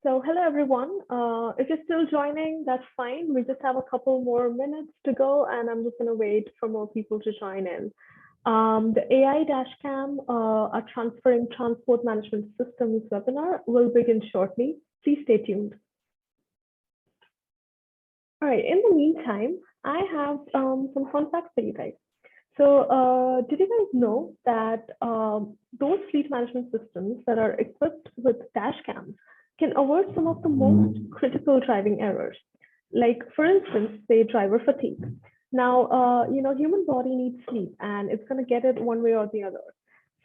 So hello everyone. If you're still joining, that's fine. We just have a couple more minutes to go, and I'm just going to wait for more people to join in. The AI Dashcam, a transferring transport management systems webinar will begin shortly. Please stay tuned. All right. In the meantime, I have some fun facts for you guys. So did you guys know that those fleet management systems that are equipped with dash cams can avert some of the most critical driving errors? Like, for instance, say driver fatigue. Now, human body needs sleep and it's going to get it one way or the other.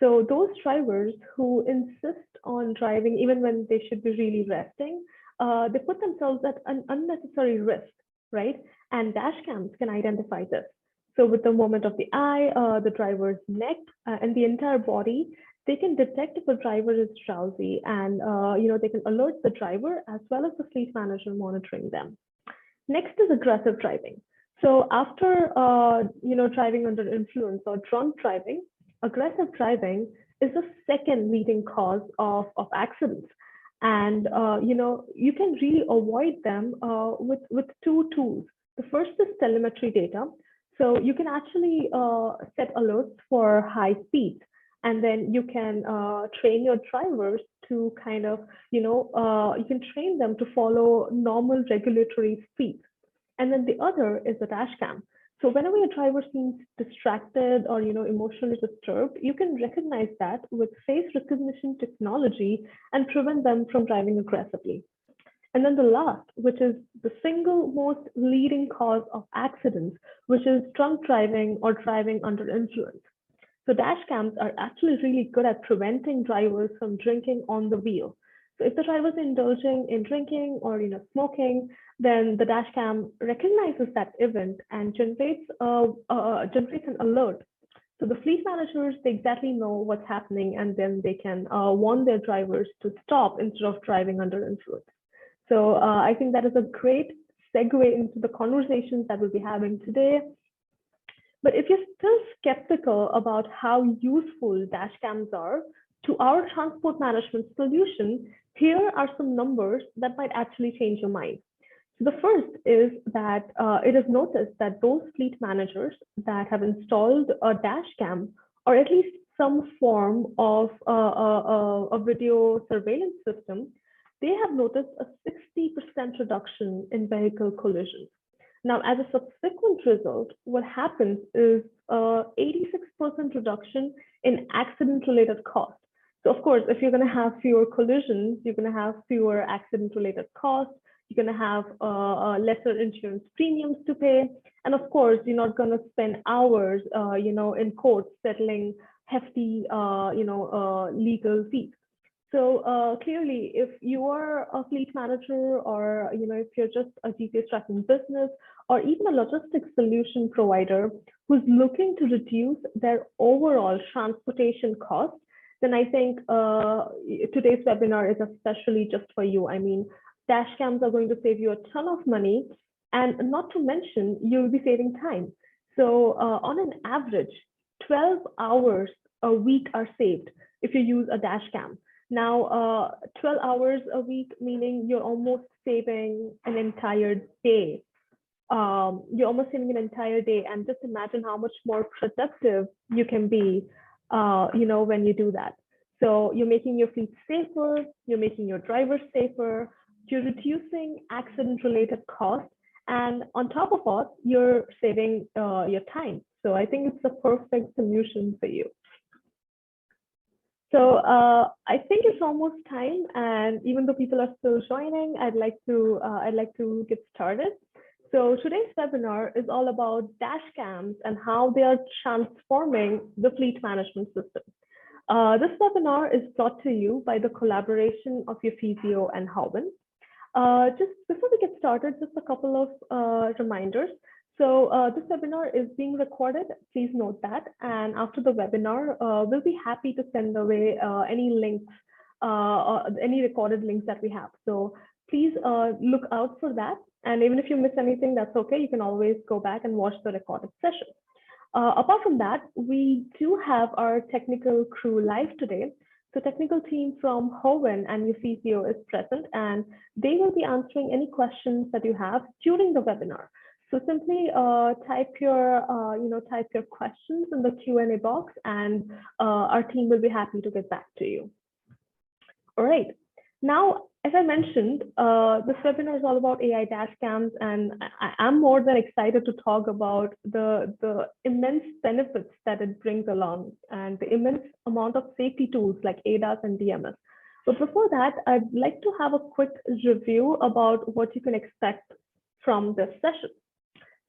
So those drivers who insist on driving even when they should be really resting, they put themselves at an unnecessary risk, right? And dash cams can identify this. So with the movement of the eye, the driver's neck, and the entire body, they can detect if a driver is drowsy, and they can alert the driver as well as the fleet manager monitoring them. Next is aggressive driving. So after driving under influence or drunk driving, aggressive driving is the second leading cause of accidents. And you can really avoid them with two tools. The first is telemetry data. So you can actually set alerts for high speeds, and then you can train your drivers to kind of, you can train them to follow normal regulatory speeds. And then the other is the dash cam. So whenever your driver seems distracted or emotionally disturbed, you can recognize that with face recognition technology and prevent them from driving aggressively. And then the last, which is the single most leading cause of accidents, which is drunk driving or driving under influence. So dash cams are actually really good at preventing drivers from drinking on the wheel. So if the driver is indulging in drinking or smoking, then the dash cam recognizes that event and generates an alert. So the fleet managers, they exactly know what's happening, and then they can warn their drivers to stop instead of driving under influence. So I think that is a great segue into the conversations that we'll be having today. But if you're still skeptical about how useful dash cams are to our transport management solution, here are some numbers that might actually change your mind. So the first is that it is noticed that those fleet managers that have installed a dash cam, or at least some form of a video surveillance system, they have noticed a 60% reduction in vehicle collisions. Now, as a subsequent result, what happens is 86% reduction in accident-related costs. So of course, if you're going to have fewer collisions, you're going to have fewer accident-related costs, you're going to have lesser insurance premiums to pay. And of course, you're not going to spend hours, in court settling hefty, legal fees. So clearly, if you are a fleet manager, or if you're just a GPS tracking business, or even a logistics solution provider who's looking to reduce their overall transportation costs, then I think today's webinar is especially just for you. I mean, dash cams are going to save you a ton of money, and not to mention, you'll be saving time. So on an average, 12 hours a week are saved if you use a dash cam. Now, 12 hours a week, meaning you're almost saving an entire day. You're almost saving an entire day, and just imagine how much more productive you can be, when you do that. So you're making your fleet safer, you're making your drivers safer, you're reducing accident-related costs, and on top of all, you're saving your time. So I think it's the perfect solution for you. So I think it's almost time, and even though people are still joining, I'd like to get started. So today's webinar is all about dash cams and how they are transforming the fleet management system. This webinar is brought to you by the collaboration of Eufysio and Howin. Just before we get started, just a couple of reminders. So this webinar is being recorded. Please note that. And after the webinar, we'll be happy to send away any links, or any recorded links that we have. So please look out for that. And even if you miss anything, that's okay. You can always go back and watch the recorded session. Apart from that, we do have our technical crew live today. So technical team from Hoven and UCCO is present, and they will be answering any questions that you have during the webinar. So simply type your questions in the Q&A box, and our team will be happy to get back to you. All right. Now, as I mentioned, this webinar is all about AI dashcams, and I'm more than excited to talk about the immense benefits that it brings along and the immense amount of safety tools like ADAS and DMS. But before that, I'd like to have a quick review about what you can expect from this session.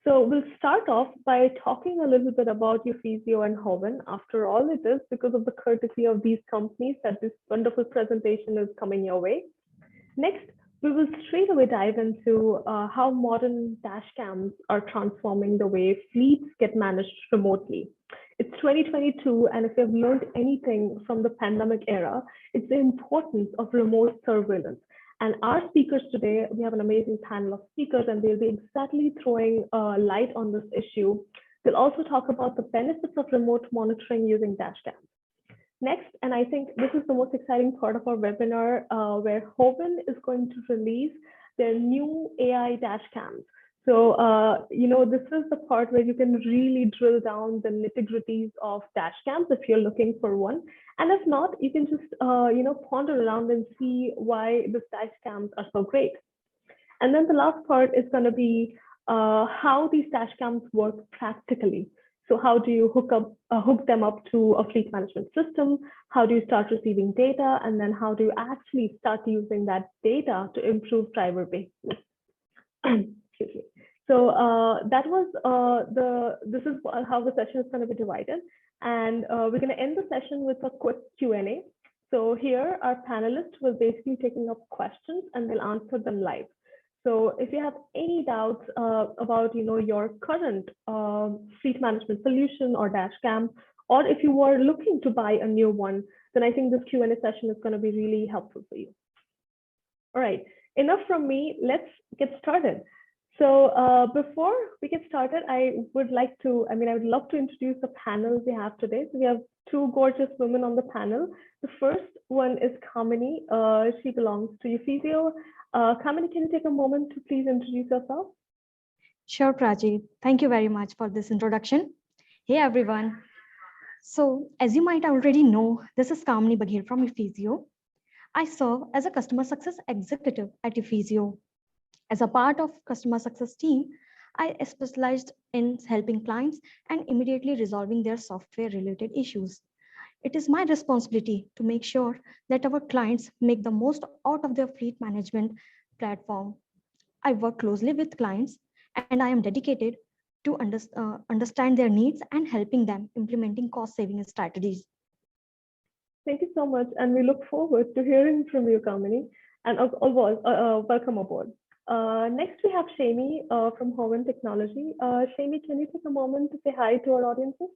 So we'll start off by talking a little bit about UFISIO and Hoven. After all, it is because of the courtesy of these companies that this wonderful presentation is coming your way. Next, we will straight away dive into how modern dash cams are transforming the way fleets get managed remotely. It's 2022, and if you've learned anything from the pandemic era, it's the importance of remote surveillance. And our speakers today, we have an amazing panel of speakers, and they'll be exactly throwing light on this issue. They'll also talk about the benefits of remote monitoring using dash cams. Next, and I think this is the most exciting part of our webinar, where Hoven is going to release their new AI dash cams. So, this is the part where you can really drill down the nitty-gritties of dash cams if you're looking for one. And if not, you can just, ponder around and see why the dash cams are so great. And then the last part is going to be how these dash cams work practically. So how do you hook them up to a fleet management system? How do you start receiving data? And then how do you actually start using that data to improve driver behavior? Excuse me. So that was this is how the session is going to be divided. And we're going to end the session with a quick Q&A. So here our panelists will basically taking up questions and they'll answer them live. So if you have any doubts about your current fleet management solution or dashcam, or if you were looking to buy a new one, then I think this Q&A session is going to be really helpful for you. All right, enough from me. Let's get started. So before we get started, I would love to introduce the panel we have today. So we have two gorgeous women on the panel. The first one is Kamini. She belongs to UFISIO. Kamini, can you take a moment to please introduce yourself? Sure, Prachi. Thank you very much for this introduction. Hey, everyone. So as you might already know, this is Kamini Baghel from UFISIO. I serve as a customer success executive at UFISIO. As a part of customer success team, I specialized in helping clients and immediately resolving their software related issues. It is my responsibility to make sure that our clients make the most out of their fleet management platform. I work closely with clients and I am dedicated to understand their needs and helping them implementing cost saving strategies. Thank you so much. And we look forward to hearing from you, Kamini, and welcome aboard. Next, we have Shami from Hoven Technology. Shami, can you take a moment to say hi to our audiences?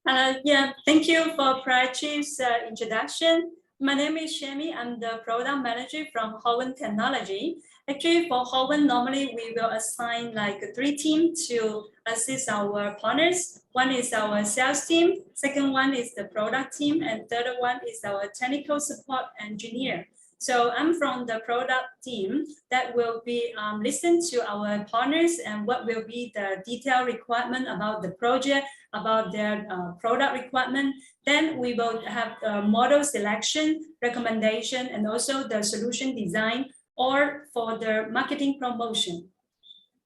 Thank you for Prachi's introduction. My name is Shami. I'm the product manager from Hoven Technology. Actually, for Hoven, normally we will assign like 3 teams to assist our partners. One is our sales team, second one is the product team, and third one is our technical support engineer. So I'm from the product team that will be listen to our partners and what will be the detailed requirement about the project, about their product requirement. Then we will have the model selection, recommendation, and also the solution design or for the marketing promotion.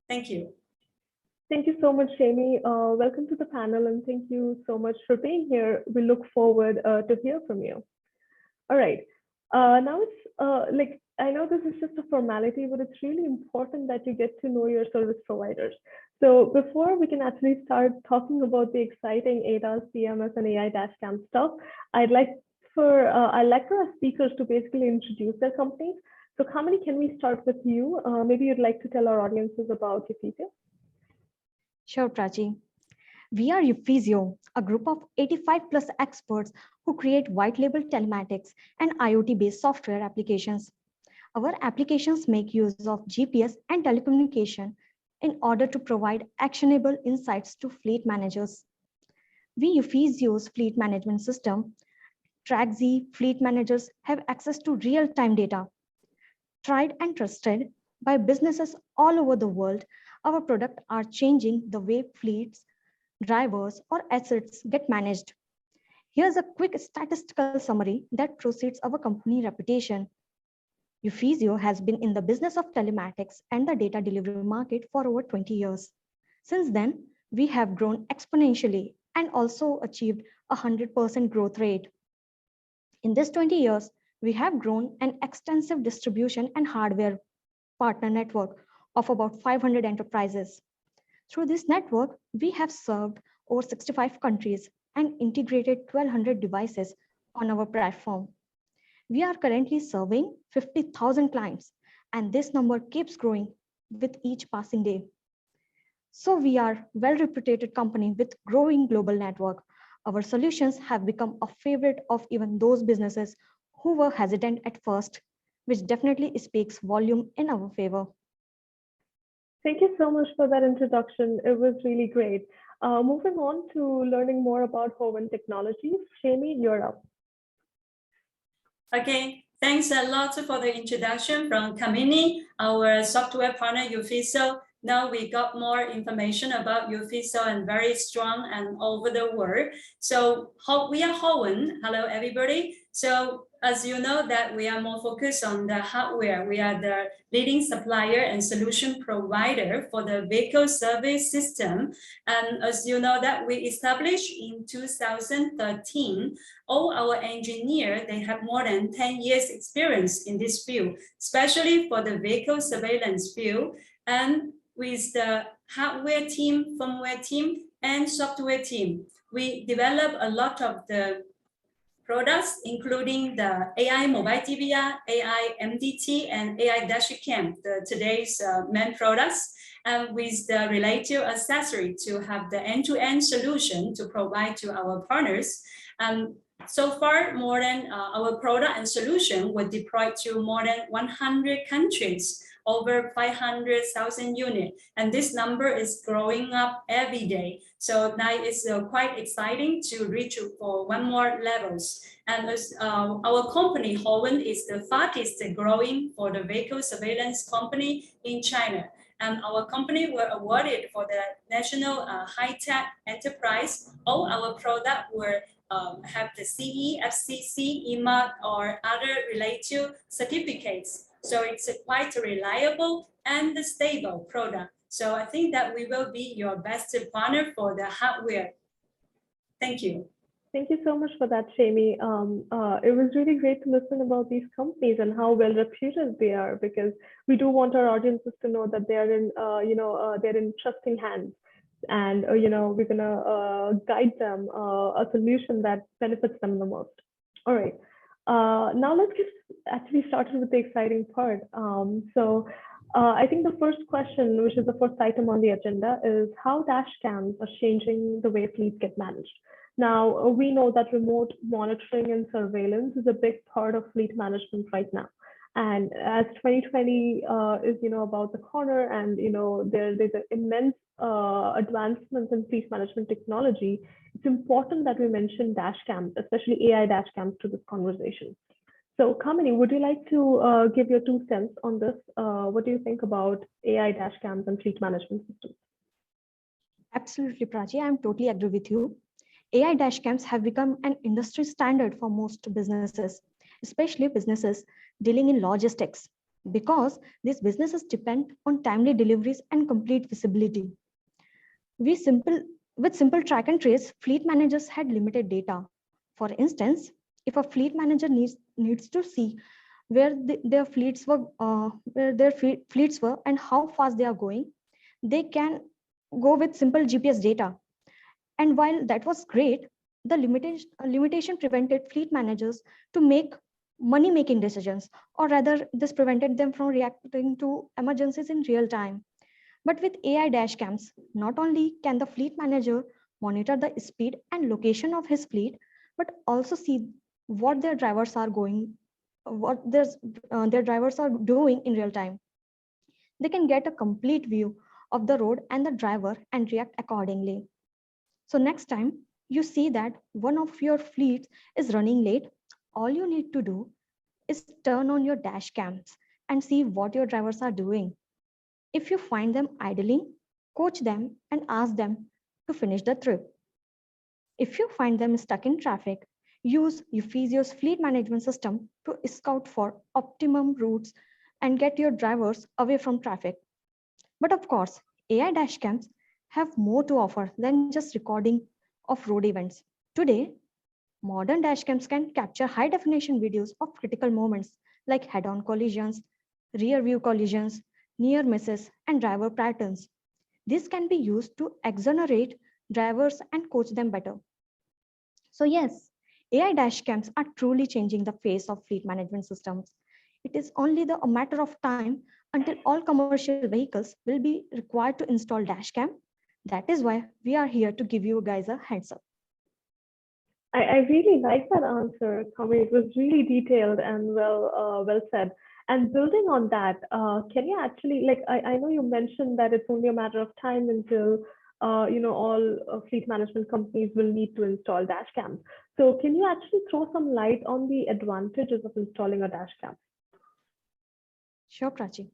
Thank you. Thank you so much, Shami. Welcome to the panel, and thank you so much for being here. We look forward to hear from you. All right. Now it's I know this is just a formality, but it's really important that you get to know your service providers. So before we can actually start talking about the exciting ADAS, DMS, and AI dashcam stuff, I'd like for our speakers to basically introduce their companies. So Kamini, can we start with you? Maybe you'd like to tell our audiences about UFISIO. Sure, Prachi. We are UFISIO, a group of 85+ experts who create white label telematics and IoT-based software applications. Our applications make use of GPS and telecommunication in order to provide actionable insights to fleet managers. We UFISIO's fleet management system TrackZ fleet managers have access to real-time data. Tried and trusted by businesses all over the world, our products are changing the way fleets, drivers, or assets get managed. Here's a quick statistical summary that precedes our company reputation. Ufizio has been in the business of telematics and the data delivery market for over 20 years. Since then, we have grown exponentially and also achieved a 100% growth rate. In this 20 years, we have grown an extensive distribution and hardware partner network of about 500 enterprises. Through this network, we have served over 65 countries and integrated 1,200 devices on our platform. We are currently serving 50,000 clients, and this number keeps growing with each passing day. So we are a well-reputed company with growing global network. Our solutions have become a favorite of even those businesses who were hesitant at first, which definitely speaks volume in our favor. Thank you so much for that introduction. It was really great. Moving on to learning more about Hoven Technologies. Shami, you're up. Okay, thanks a lot for the introduction from Kamini, our software partner Ufizio. Now we got more information about Ufizio and very strong and over the world. So we are Hoven. Hello, everybody. So as you know that we are more focused on the hardware. We are the leading supplier and solution provider for the vehicle service system. And as you know that we established in 2013, all our engineers, they have more than 10 years experience in this field, especially for the vehicle surveillance field. And with the hardware team, firmware team, and software team, we develop a lot of the products, including the AI mobile DVR, AI MDT, and AI dashcam, today's main products, and with the related accessory to have the end-to-end solution to provide to our partners. So far, more than our product and solution were deployed to more than 100 countries, over 500,000 units. And this number is growing up every day. So now it's quite exciting to reach for one more levels. And as, our company, Hoven, is the fastest growing for the vehicle surveillance company in China. And our company were awarded for the National High-Tech Enterprise. All our products were have the CE, FCC, EMA, or other related certificates. So it's a quite reliable and stable product. So I think that we will be your best partner for the hardware. Thank you. Thank you so much for that, Shami. It was really great to listen about these companies and how well reputed they are, because we do want our audiences to know that they're in, they're in trusting hands. And we're gonna guide them a solution that benefits them the most. All right, now let's get actually started with the exciting part. I think the first question, which is the first item on the agenda, is how dash cams are changing the way fleets get managed. Now, we know that remote monitoring and surveillance is a big part of fleet management right now. And as 2020 is, about the corner, and there's an immense advancements in fleet management technology, it's important that we mention dash cams, especially AI dash cams, to this conversation. So, Kamini, would you like to give your 2 cents on this? What do you think about AI dash cams and fleet management systems? Absolutely, Prachi. I'm totally agree with you. AI dash cams have become an industry standard for most businesses, especially businesses dealing in logistics, because these businesses depend on timely deliveries and complete visibility. With simple track and trace, fleet managers had limited data. For instance, if a fleet manager needs to see where their fleets were and how fast they are going, they can go with simple GPS data. And while that was great, the limitation prevented fleet managers to make money-making decisions, or rather, this prevented them from reacting to emergencies in real time. But with AI dash cams, not only can the fleet manager monitor the speed and location of his fleet, but also see what their drivers are doing in real time. They can get a complete view of the road and the driver and react accordingly. So next time you see that one of your fleets is running late, all you need to do is turn on your dash cams and see what your drivers are doing. If you find them idling, coach them and ask them to finish the trip. If you find them stuck in traffic, use Euphesio's fleet management system to scout for optimum routes and get your drivers away from traffic. But of course, AI dashcams have more to offer than just recording of road events. Today, modern dashcams can capture high definition videos of critical moments like head on collisions, rear view collisions, near misses, and driver patterns. This can be used to exonerate drivers and coach them better. So, yes, AI dashcams are truly changing the face of fleet management systems. It is only a matter of time until all commercial vehicles will be required to install dashcam. That is why we are here to give you guys a heads up. I really like that answer, Kami. It was really detailed and well said. And building on that, can you actually, like, I know you mentioned that it's only a matter of time until, all fleet management companies will need to install dash cams. So can you actually throw some light on the advantages of installing a dash cam? Sure, Prachi.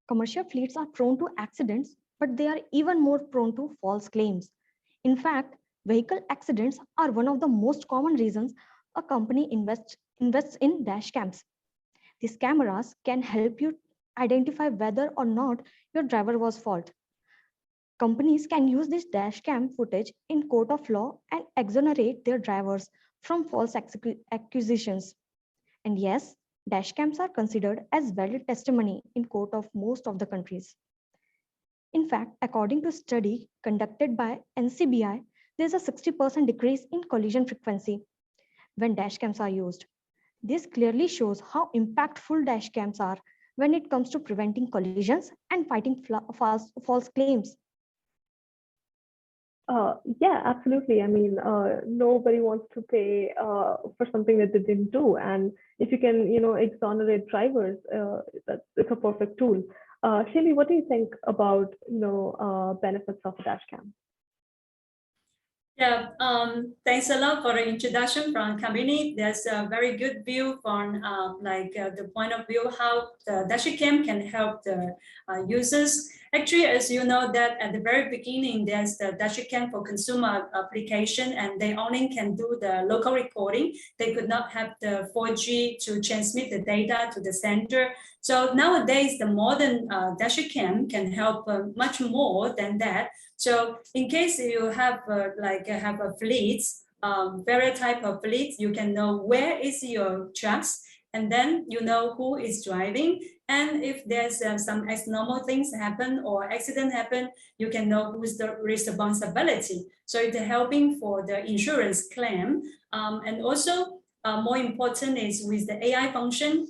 Commercial fleets are prone to accidents, but they are even more prone to false claims. In fact, vehicle accidents are one of the most common reasons a company invests in dash cams. These cameras can help you identify whether or not your driver was fault. Companies can use this dash cam footage in court of law and exonerate their drivers from false accusations. And yes, dash cams are considered as valid testimony in court of most of the countries. In fact, according to a study conducted by NCBI, there's a 60% decrease in collision frequency when dash cams are used. This clearly shows how impactful dash cams are when it comes to preventing collisions and fighting false claims. Yeah, absolutely. I mean, nobody wants to pay for something that they didn't do, and if you can, exonerate drivers, it's a perfect tool. Shami, what do you think about, benefits of a dash cam? Yeah, thanks a lot for the introduction from Kamini. There's a very good view from the point of view how the dashcam can help the users. Actually, as you know that at the very beginning, there's the dashcam for consumer application and they only can do the local recording. They could not have the 4G to transmit the data to the center. So nowadays, the modern dashcam can help much more than that. So in case you have have a fleet, various type of fleet, you can know where is your trucks, and then you know who is driving. And if there's some abnormal things happen or accident happen, you can know who's the responsibility. So it's helping for the insurance claim. And also more important is with the AI function,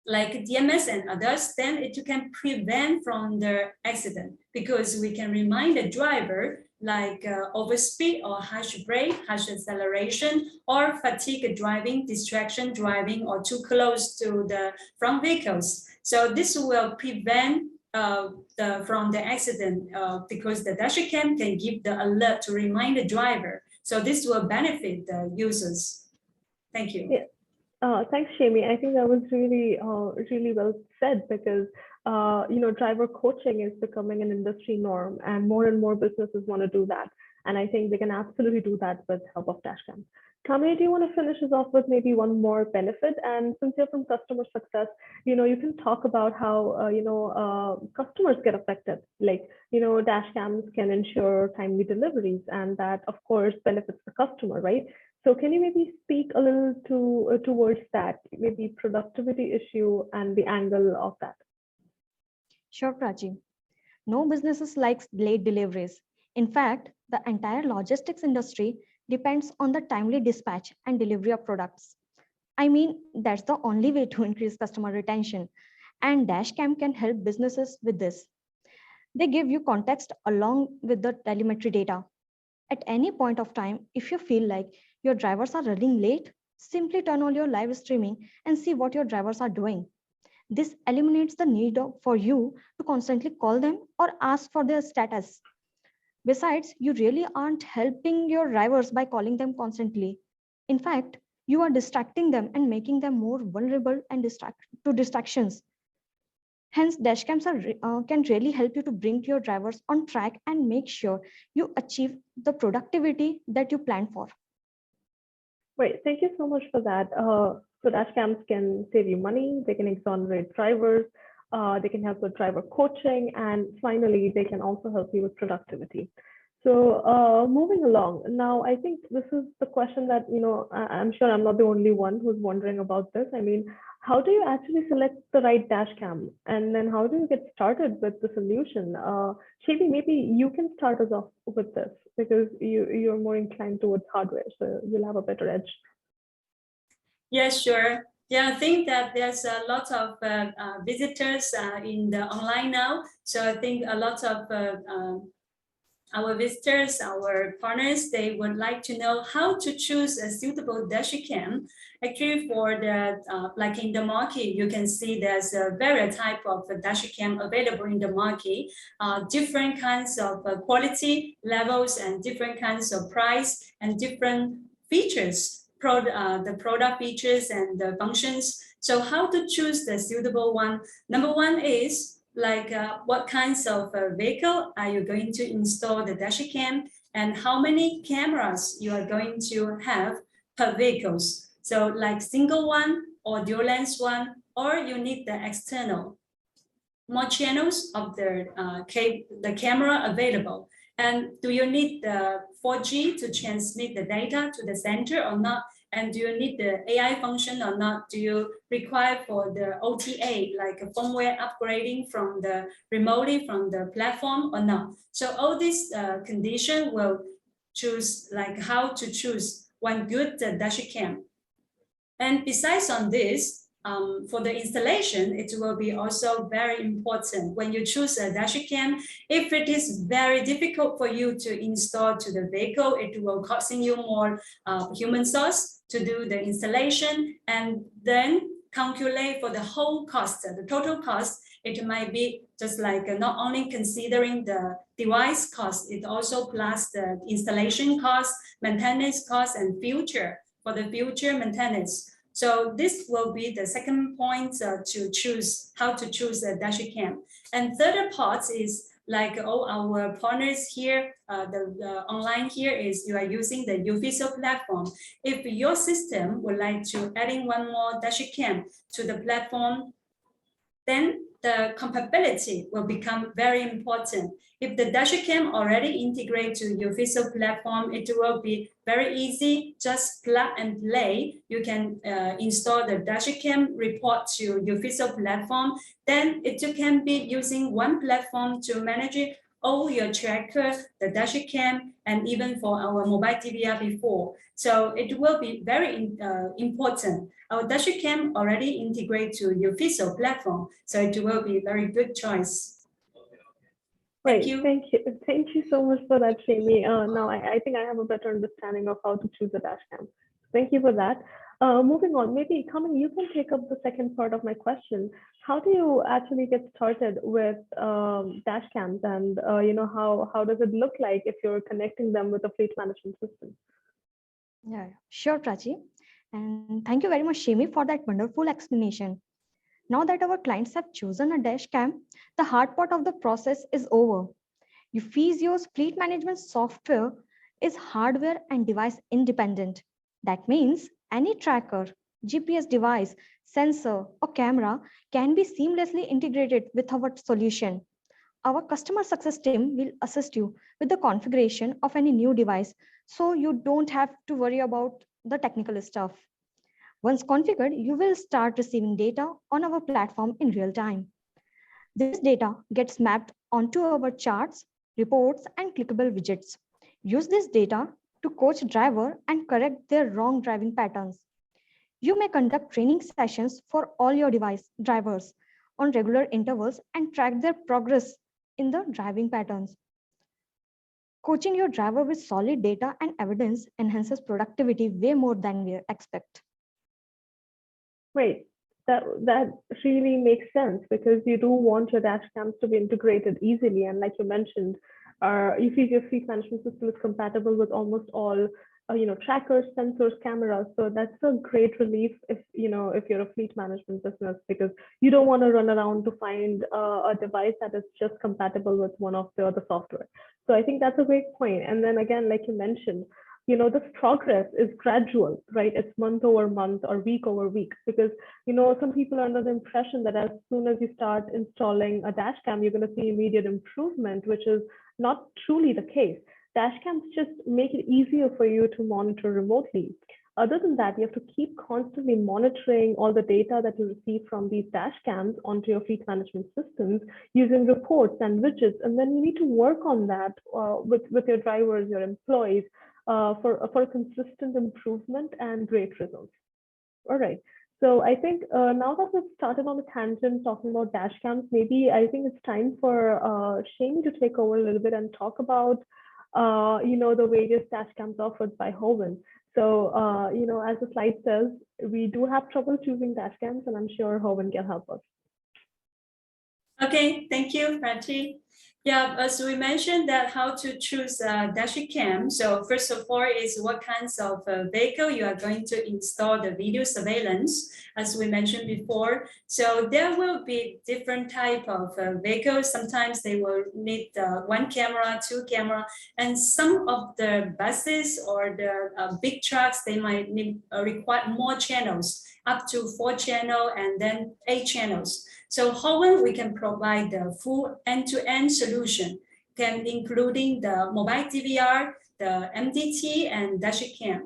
like DMS and others, then it can prevent from the accident because we can remind the driver like overspeed or harsh brake, harsh acceleration, or fatigue driving, distraction driving, or too close to the front vehicles. So this will prevent from the accident because the dashcam can give the alert to remind the driver. So this will benefit the users. Thank you. Yeah. Thanks, Shami. I think that was really well said because driver coaching is becoming an industry norm, and more businesses want to do that. And I think they can absolutely do that with help of dashcam. Kamini, do you want to finish us off with maybe one more benefit? And since you're from customer success, you can talk about how customers get affected. Like dashcams can ensure timely deliveries, and that of course benefits the customer, right? So can you maybe speak a little towards that, maybe productivity issue and the angle of that? Sure, Prachi. No businesses likes late deliveries. In fact, the entire logistics industry depends on the timely dispatch and delivery of products. I mean, that's the only way to increase customer retention. And Dashcam can help businesses with this. They give you context along with the telemetry data. At any point of time, if you feel like your drivers are running late, simply turn on your live streaming and see what your drivers are doing. This eliminates the need for you to constantly call them or ask for their status. Besides, you really aren't helping your drivers by calling them constantly. In fact, you are distracting them and making them more vulnerable and to distractions. Hence, dashcams can really help you to bring your drivers on track and make sure you achieve the productivity that you plan for. Great, thank you so much for that. So dash cams can save you money, they can exonerate drivers, they can help with driver coaching, and finally, they can also help you with productivity. So moving along, now I think this is the question that, I'm sure I'm not the only one who's wondering about this. I mean, how do you actually select the right dash cam? And then how do you get started with the solution? Shady, maybe you can start us off with this because you're more inclined towards hardware, so you'll have a better edge. Yeah, sure. Yeah, I think that there's a lot of visitors in the online now. So I think a lot of our visitors, our partners, they would like to know how to choose a suitable dashcam. Actually, for the like in the market, you can see there's a various type of dashcam available in the market, different kinds of quality levels and different kinds of price and different features. The product features and the functions. So how to choose the suitable one? Number one is like what kinds of vehicle are you going to install the dashcam and how many cameras you are going to have per vehicles. So like single one or dual lens one, or you need the external. More channels of the camera available. And do you need the 4G to transmit the data to the center or not? And do you need the AI function or not? Do you require for the OTA, like a firmware upgrading from the remotely from the platform or not? So all these conditions will choose like how to choose one good dashcam. And besides on this, for the installation, it will be also very important when you choose a dashcam. If it is very difficult for you to install to the vehicle, it will costing you more human source to do the installation, and then calculate for the whole cost, the total cost. It might be just like not only considering the device cost, it also plus the installation cost, maintenance cost, and future for the future maintenance. So this will be the second point to choose how to choose a dashcam. And third part is like all our partners here, the online here is you are using the UViso platform. If your system would like to add in one more dashcam to the platform, then the compatibility will become very important. If the dashcam already integrate to your UViso platform, it will be very easy, just plug and play. You can install the dashcam report to your UViso platform. Then it can be using one platform to manage it, all your tracker, the dashcam, and even for our mobile DVR before. So it will be very important. Our dashcam already integrate to UViso platform, so it will be a very good choice. Thank you. Thank you so much for that, Shami. Now I think I have a better understanding of how to choose a dashcam. Thank you for that. Moving on, maybe Kamin, you can take up the second part of my question. How do you actually get started with dash cams, and how does it look like if you're connecting them with a fleet management system? Yeah, sure, Prachi. And thank you very much, Shami, for that wonderful explanation. Now that our clients have chosen a dash cam, the hard part of the process is over. Ufisio's fleet management software is hardware and device independent. That means any tracker, GPS device, sensor, or camera can be seamlessly integrated with our solution. Our customer success team will assist you with the configuration of any new device, so you don't have to worry about the technical stuff. Once configured, you will start receiving data on our platform in real time. This data gets mapped onto our charts, reports, and clickable widgets. Use this data to coach driver and correct their wrong driving patterns. You may conduct training sessions for all your drivers on regular intervals and track their progress in the driving patterns. Coaching your driver with solid data and evidence enhances productivity way more than we expect. Great. That really makes sense because you do want your dash cams to be integrated easily. And like you mentioned, our Ephesio fleet management system is compatible with almost all trackers, sensors, cameras. So that's a great relief if you're a fleet management business, because you don't want to run around to find a device that is just compatible with one of the other software. So I think that's a great point. And then again, like you mentioned, this progress is gradual, right? It's month over month or week over week, because some people are under the impression that as soon as you start installing a dash cam, you're going to see immediate improvement, which is not truly the case. Dash cams just make it easier for you to monitor remotely. Other than that, you have to keep constantly monitoring all the data that you receive from these dash cams onto your fleet management systems using reports and widgets. And then you need to work on that with your drivers, your employees, for consistent improvement and great results. All right. So I think now that we've started on a tangent talking about dash cams, maybe I think it's time for Shane to take over a little bit and talk about the various dash cams offered by Hoven. So, as the slide says, we do have trouble choosing dash cams, and I'm sure Hoven can help us. Okay, thank you, Prachi. Yeah, as we mentioned that how to choose a dash cam. So first of all is what kinds of vehicle you are going to install the video surveillance, as we mentioned before. So there will be different type of vehicles. Sometimes they will need one camera, two camera, and some of the buses or the big trucks, they might need, require more channels, up to 4 channels and then 8 channels. So Hoven, we can provide the full end-to-end solution, including the mobile DVR, the MDT, and dashcam.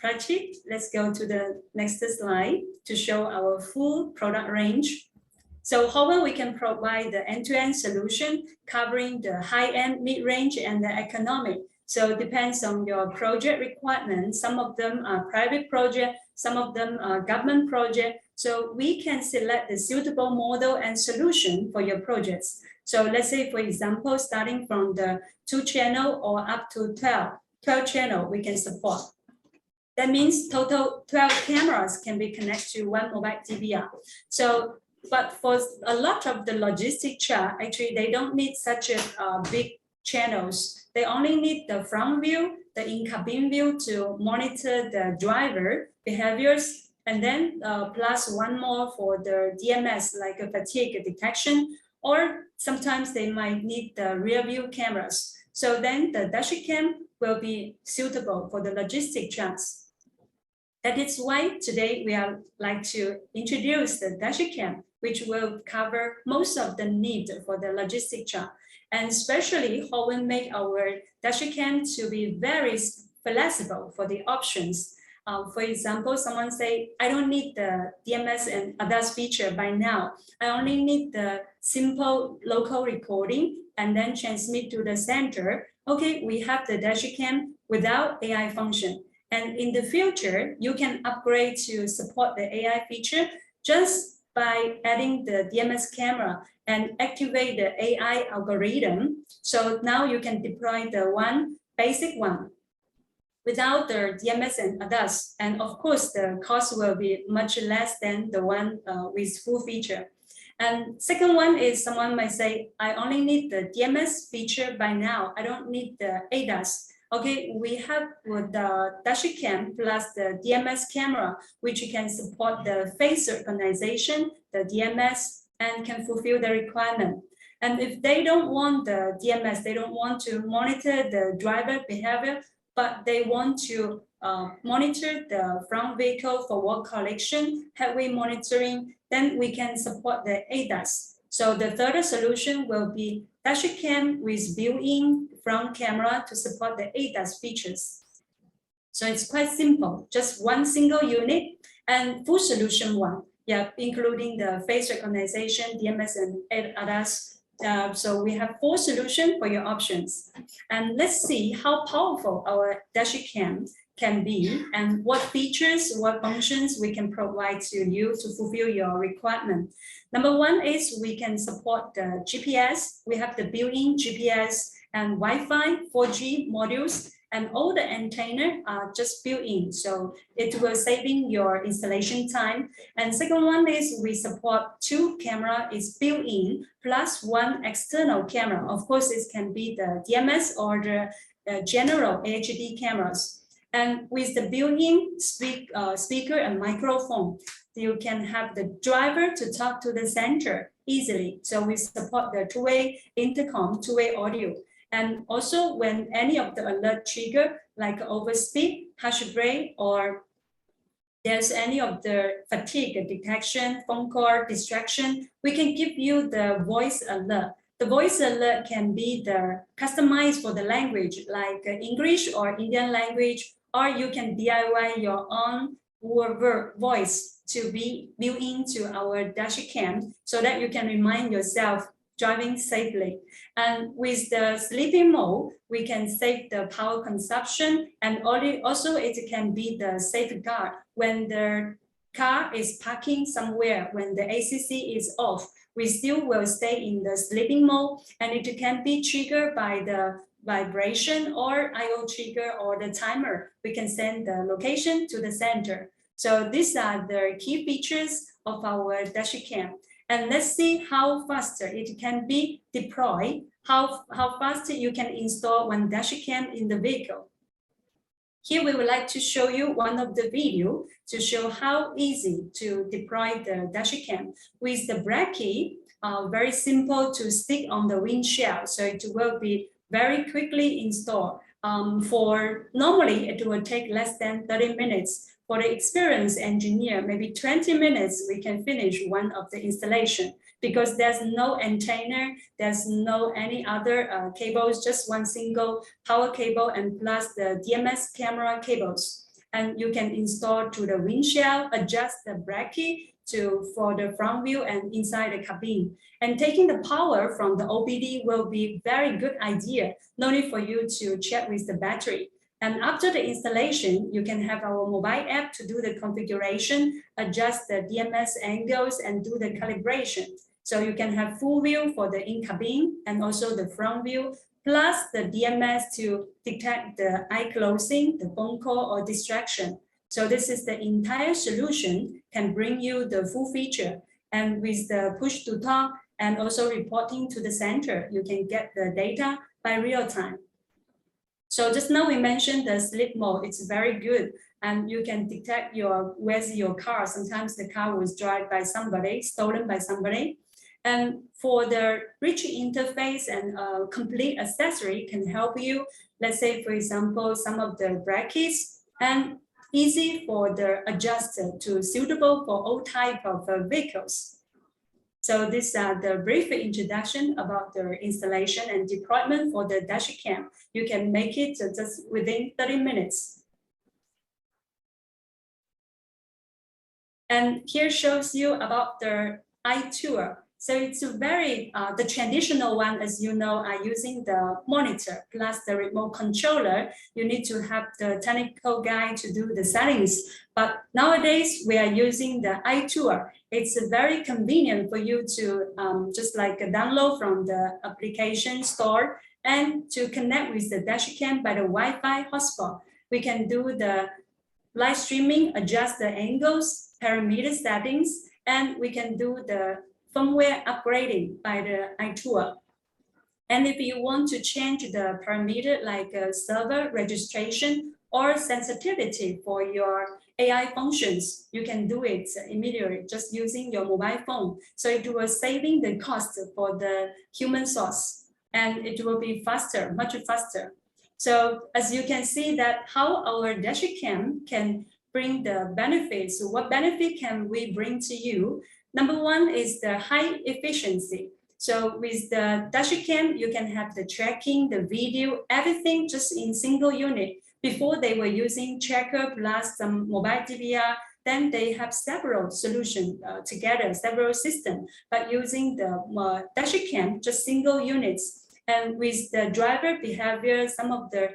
Prachi, let's go to the next slide to show our full product range. So Hoven, we can provide the end-to-end solution covering the high-end, mid-range, and the economic. So it depends on your project requirements. Some of them are private project, some of them are government project. So we can select the suitable model and solution for your projects. So let's say, for example, starting from the 2 channel or up to 12 channel, we can support. That means total 12 cameras can be connected to one mobile DVR. So, but for a lot of the logistic truck, actually, they don't need such a big channels. They only need the front view, the in-cabin view to monitor the driver behaviors, and then plus one more for the DMS, like a fatigue detection, or sometimes they might need the rear view cameras. So then the dashcam will be suitable for the logistic trucks. That is why today we are like to introduce the dashcam, which will cover most of the need for the logistic truck. And especially Hoven make our dashcam to be very flexible for the options. For example, someone say, I don't need the DMS and ADAS feature by now. I only need the simple local recording and then transmit to the center. Okay, we have the dashcam without AI function. And in the future, you can upgrade to support the AI feature just by adding the DMS camera and activate the AI algorithm. So now you can deploy the basic one without the DMS and ADAS. And of course, the cost will be much less than the one with full feature. And second one is someone might say, I only need the DMS feature by now. I don't need the ADAS. Okay, we have with the dashcam plus the DMS camera, which can support the face recognition, the DMS, and can fulfill the requirement. And if they don't want the DMS, they don't want to monitor the driver behavior, but they want to monitor the front vehicle for work collection, headway monitoring, then we can support the ADAS. So the third solution will be dashcam with built-in front camera to support the ADAS features. So it's quite simple, just one single unit and full solution one, including the face recognition, DMS, and ADAS. So we have 4 solutions for your options. And let's see how powerful our dashcam can be and what features, what functions we can provide to you to fulfill your requirement. Number 1 is we can support the GPS. We have the built-in GPS and Wi-Fi 4G modules. and all the antenna are just built in. So it will saving your installation time. And second one is we support 2 camera is built in plus 1 external camera. Of course, it can be the DMS or the general HD cameras. And with the built-in speaker and microphone, you can have the driver to talk to the center easily. So we support the two-way intercom, two-way audio. And also when any of the alert trigger, like overspeed, hash rate, or there's any of the fatigue detection, phone call distraction, we can give you the voice alert. The voice alert can be the customized for the language, like English or Indian language, or you can DIY your own voice to be built into our dashcam so that you can remind yourself driving safely. And with the sleeping mode, we can save the power consumption, and also it can be the safeguard when the car is parking somewhere, when the ACC is off, we still will stay in the sleeping mode, and it can be triggered by the vibration or IO trigger or the timer. We can send the location to the center. So these are the key features of our dashcam. And let's see how faster it can be deployed, how fast you can install one dashcam in the vehicle. Here we would like to show you one of the video to show how easy to deploy the dashcam with the brake key. Very simple to stick on the windshield, so it will be very quickly installed. For normally it will take less than 30 minutes. For the experienced engineer, maybe 20 minutes, we can finish one of the installation because there's no antenna, there's no any other cables, just one single power cable and plus the DMS camera cables. And you can install to the windshield, adjust the brake key for the front view and inside the cabin. And taking the power from the OBD will be very good idea. No need for you to check with the battery. And after the installation, you can have our mobile app to do the configuration, adjust the DMS angles, and do the calibration. So you can have full view for the in-cabin and also the front view, plus the DMS to detect the eye closing, the phone call, or distraction. So this is the entire solution can bring you the full feature. And with the push to talk and also reporting to the center, you can get the data by real time. So just now we mentioned the sleep mode, it's very good. And you can detect where's your car. Sometimes the car was driven by somebody, stolen by somebody. And for the rich interface and complete accessory can help you. Let's say, for example, some of the brackets and easy for the adjuster to suitable for all type of vehicles. So these are the brief introduction about the installation and deployment for the dashcam. You can make it just within 30 minutes. And here shows you about the iTour. So it's a very, the traditional one, as you know, are using the monitor plus the remote controller. You need to have the technical guy to do the settings. But nowadays we are using the iTour. It's very convenient for you to just like download from the application store and to connect with the dashcam by the Wi-Fi hotspot. We can do the live streaming, adjust the angles, parameter settings, and we can do the firmware upgrading by the iTour. And if you want to change the parameter like server registration or sensitivity for your AI functions, you can do it immediately just using your mobile phone. So it will saving the cost for the human source, and it will be faster, much faster. So as you can see that how our dashcam can bring the benefits. What benefit can we bring to you? Number one is the high efficiency. So with the dashcam, you can have the tracking, the video, everything just in single unit. Before they were using tracker plus some mobile DVR, then they have several solutions together, several systems, but using the dashcam, just single units. And with the driver behavior, some of the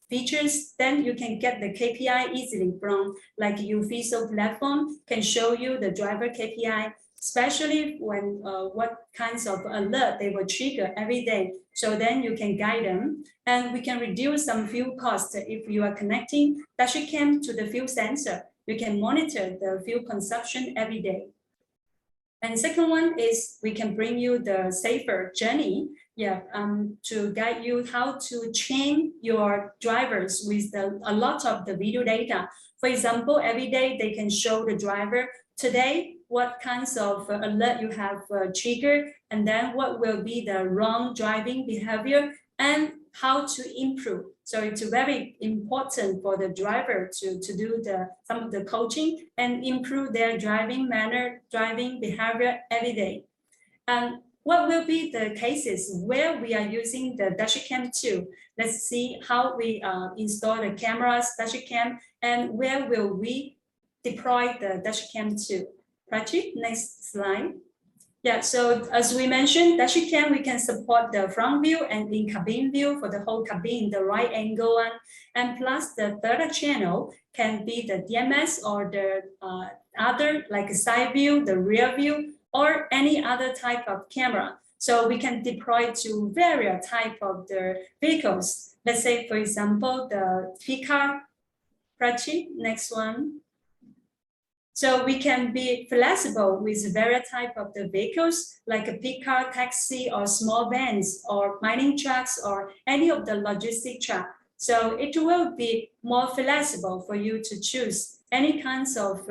features, then you can get the KPI easily from like UFISO platform can show you the driver KPI. especially when what kinds of alert they will trigger every day. So then you can guide them, and we can reduce some fuel costs if you are connecting dashcam to the fuel sensor. You can monitor the fuel consumption every day. And second one is we can bring you the safer journey, to guide you how to train your drivers with a lot of the video data. For example, every day they can show the driver today what kinds of alert you have triggered, and then what will be the wrong driving behavior and how to improve. So it's very important for the driver to do some of the coaching and improve their driving manner, driving behavior every day. And what will be the cases where we are using the dashcam 2? Let's see how we install the cameras, dashcam, and where will we deploy the dashcam 2? Prachi, next slide. Yeah, so as we mentioned, dashcam, we can support the front view and in-cabin view for the whole cabin, the right angle one. And plus the third channel can be the DMS or the other like a side view, the rear view, or any other type of camera. So we can deploy to various type of the vehicles. Let's say, for example, the P-car. Prachi, next one. So we can be flexible with various type of the vehicles like a pickup, taxi, or small vans, or mining trucks, or any of the logistic truck. So it will be more flexible for you to choose any kinds of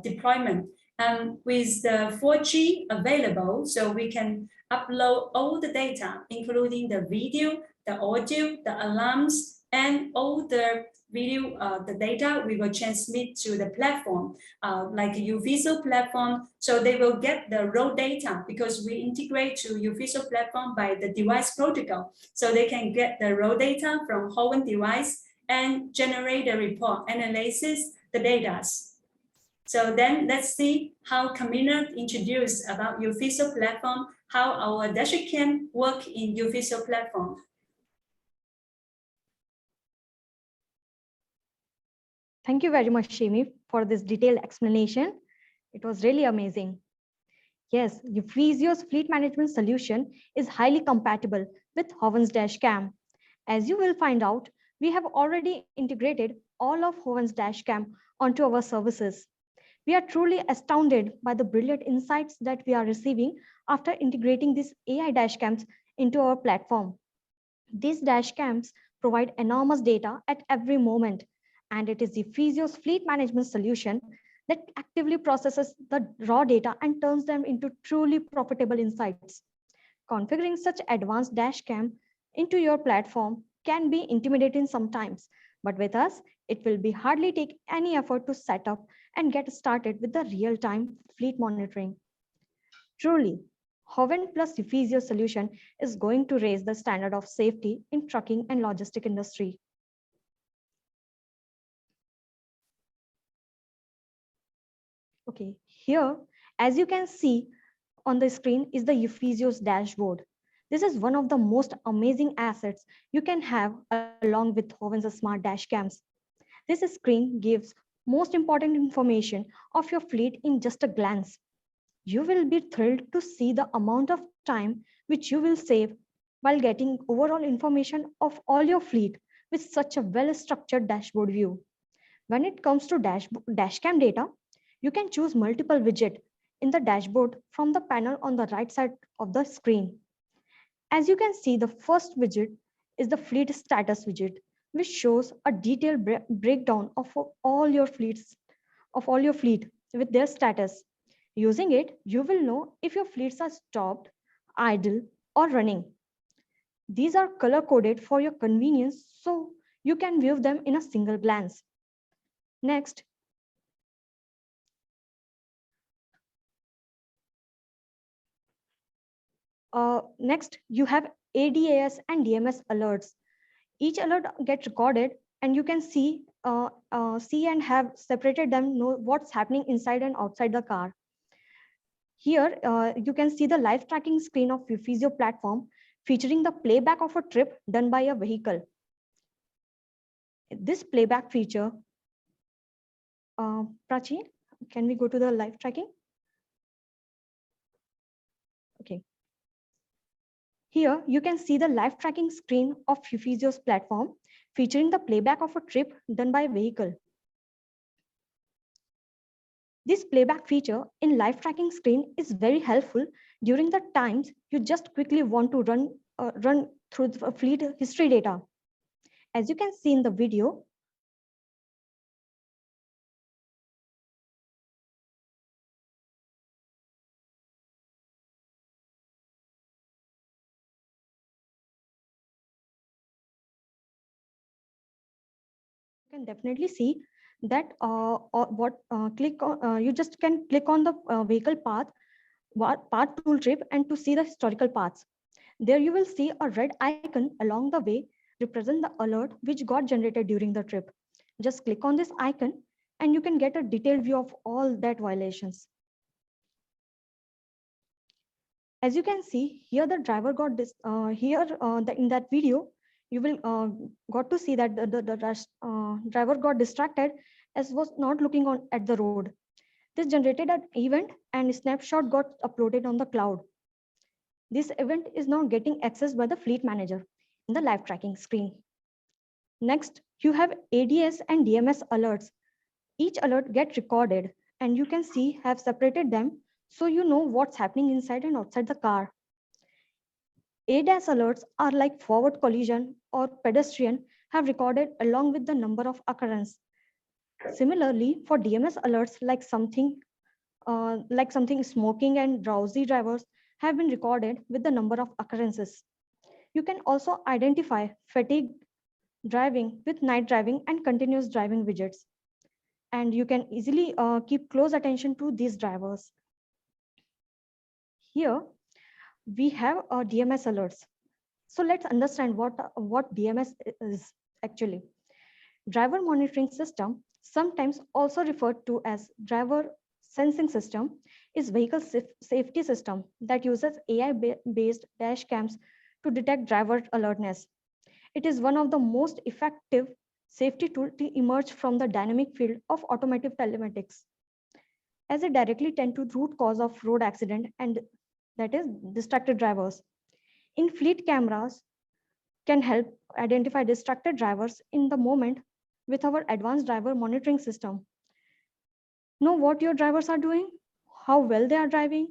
deployment. And with the 4G available, so we can upload all the data, including the video, the audio, the alarms, and all the video, the data we will transmit to the platform, like UViso platform. So they will get the raw data because we integrate to UViso platform by the device protocol. So they can get the raw data from Hoven device and generate the report, analysis the data. So then let's see how Camino introduced about UViso platform, how our dashcam work in UViso platform. Thank you very much, Shemi, for this detailed explanation. It was really amazing. Yes, UViso's fleet management solution is highly compatible with Hoven's dashcam. As you will find out, we have already integrated all of Hoven's dashcam onto our services. We are truly astounded by the brilliant insights that we are receiving after integrating these AI dashcams into our platform. These dashcams provide enormous data at every moment, and it is UViso's fleet management solution that actively processes the raw data and turns them into truly profitable insights. Configuring such advanced dashcam into your platform can be intimidating sometimes, but with us, it will be hardly take any effort to set up and get started with the real-time fleet monitoring. Truly, Hoven plus UVisio solution is going to raise the standard of safety in trucking and logistic industry. Okay, here, as you can see on the screen is the UVisio's dashboard. This is one of the most amazing assets you can have along with Hoven's smart dash cams. This screen gives most important information of your fleet in just a glance. You will be thrilled to see the amount of time which you will save while getting overall information of all your fleet with such a well-structured dashboard view. When it comes to dashcam data, you can choose multiple widgets in the dashboard from the panel on the right side of the screen. As you can see, the first widget is the fleet status widget, which shows a detailed breakdown of all your fleet with their status. Using it, you will know if your fleets are stopped, idle, or running. These are color coded for your convenience, so you can view them in a single glance. Next, you have ADAS and DMS alerts. Each alert gets recorded, and you can see and have separated them, know what's happening inside and outside the car. Here, you can see the live tracking screen of UVisio platform featuring the playback of a trip done by a vehicle. This playback feature, Prachi, can we go to the live tracking? Okay. Here you can see the live tracking screen of Ufizio's platform featuring the playback of a trip done by a vehicle. This playback feature in live tracking screen is very helpful during the times you just quickly want to run through the fleet history data. As you can see in the video, you can definitely see that you just can click on the vehicle path tool trip and to see the historical paths. There you will see a red icon along the way represent the alert which got generated during the trip. Just click on this icon and you can get a detailed view of all that violations. As you can see here, the driver got this in that video you will got to see that the driver got distracted as was not looking on at the road. This generated an event and snapshot got uploaded on the cloud. This event is now getting accessed by the fleet manager in the live tracking screen. Next, you have ADS and DMS alerts. Each alert gets recorded and you can see have separated them so you know what's happening inside and outside the car. ADAS alerts are like forward collision or pedestrian have recorded along with the number of occurrence. Similarly, for DMS alerts like something smoking and drowsy drivers have been recorded with the number of occurrences. You can also identify fatigue driving with night driving and continuous driving widgets. And you can easily keep close attention to these drivers. Here, we have DMS alerts. So let's understand what DMS is actually. Driver monitoring system, sometimes also referred to as driver sensing system, is vehicle safety system that uses AI-based dash cams to detect driver alertness. It is one of the most effective safety tools to emerge from the dynamic field of automotive telematics, as it directly tend to root cause of road accident, and that is distracted drivers. In fleet cameras can help identify distracted drivers in the moment with our advanced driver monitoring system. Know what your drivers are doing, how well they are driving,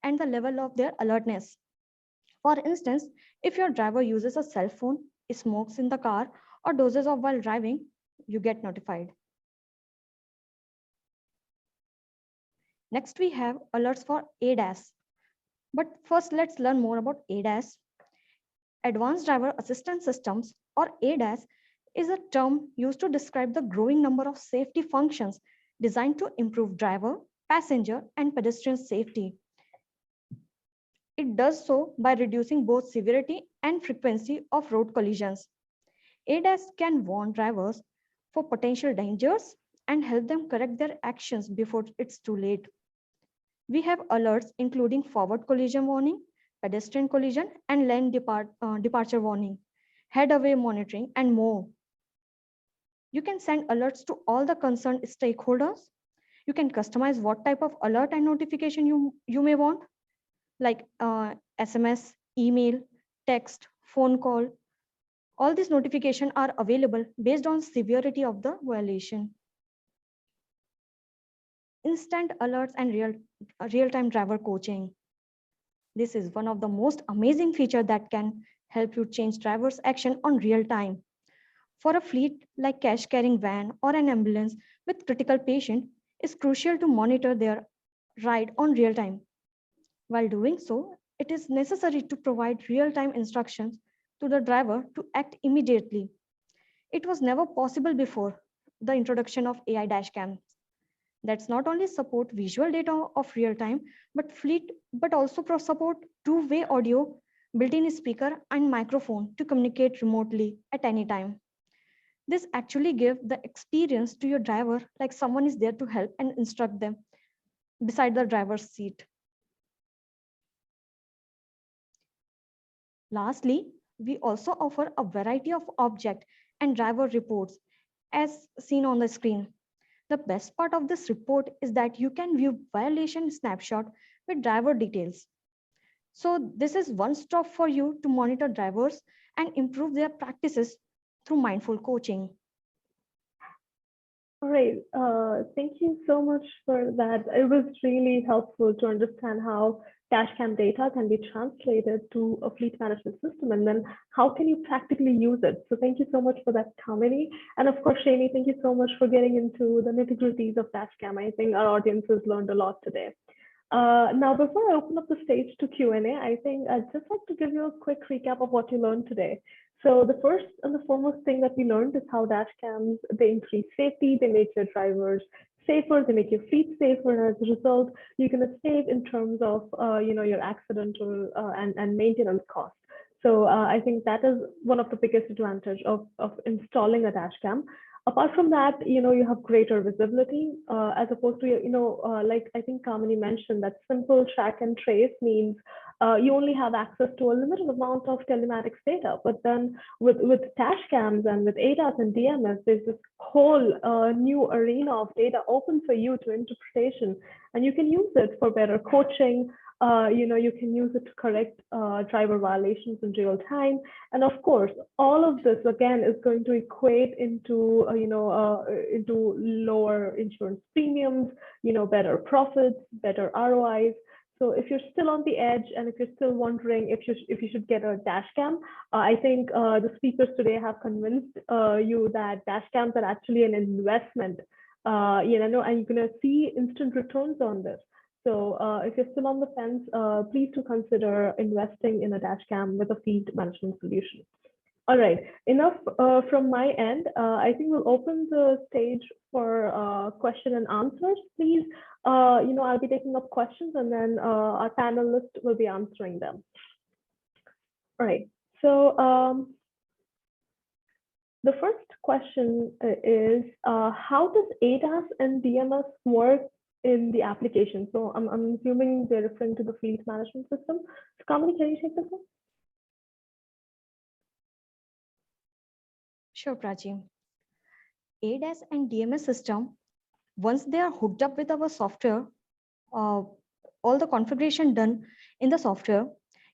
and the level of their alertness. For instance, if your driver uses a cell phone, smokes in the car, or dozes off while driving, you get notified. Next, we have alerts for ADAS. But first, let's learn more about ADAS. Advanced Driver Assistance Systems, or ADAS, is a term used to describe the growing number of safety functions designed to improve driver, passenger, and pedestrian safety. It does so by reducing both severity and frequency of road collisions. ADAS can warn drivers for potential dangers and help them correct their actions before it's too late. We have alerts including forward collision warning, pedestrian collision, and lane departure warning, head-away monitoring, and more. You can send alerts to all the concerned stakeholders. You can customize what type of alert and notification you may want, like SMS, email, text, phone call. All these notifications are available based on severity of the violation. Instant alerts and real-time driver coaching. This is one of the most amazing features that can help you change driver's action on real time. For a fleet like cash carrying van or an ambulance with critical patient, it's crucial to monitor their ride on real time. While doing so, it is necessary to provide real-time instructions to the driver to act immediately. It was never possible before the introduction of AI dash cams. That's not only support visual data of real time, but also support two-way audio, built-in speaker and microphone to communicate remotely at any time. This actually gives the experience to your driver like someone is there to help and instruct them beside the driver's seat. Lastly, we also offer a variety of object and driver reports as seen on the screen. The best part of this report is that you can view violation snapshot with driver details. So this is one stop for you to monitor drivers and improve their practices through mindful coaching. Great. Thank you so much for that. It was really helpful to understand how dashcam data can be translated to a fleet management system, and then how can you practically use it. So thank you so much for that, Kamini. And of course, Shani, thank you so much for getting into the nitty-gritties of dashcam. I think our audience has learned a lot today. Now, before I open up the stage to Q&A, I think I'd just like to give you a quick recap of what you learned today. So the first and the foremost thing that we learned is how dash cams, they increase safety, they make your drivers safer, they make your fleet safer, and as a result, you're going to save in terms of your accidental and maintenance costs. So I think that is one of the biggest advantage of installing a dash cam. Apart from that, you have greater visibility as opposed to, like I think Kamini mentioned, that simple track and trace means you only have access to a limited amount of telematics data. But then with dash cams and with ADAS and DMS, there's this whole new arena of data open for you to interpretation, and you can use it for better coaching. You can use it to correct driver violations in real time. And of course, all of this again is going to equate into into lower insurance premiums, better profits, better ROIs. So if you're still on the edge and if you're still wondering if you should get a dash cam, I think the speakers today have convinced you that dash cams are actually an investment. And you're going to see instant returns on this. So if you're still on the fence, please do consider investing in a dash cam with a fleet management solution. All right, enough from my end. I think we'll open the stage for question and answers. Please, I'll be taking up questions and then our panelist will be answering them. All right, so the first question is, how does ADAS and DMS work in the application? So I'm assuming they're referring to the fleet management system. So Kamini, can you take this one? Sure, Prachi. ADAS and DMS system, once they are hooked up with our software, all the configuration done in the software,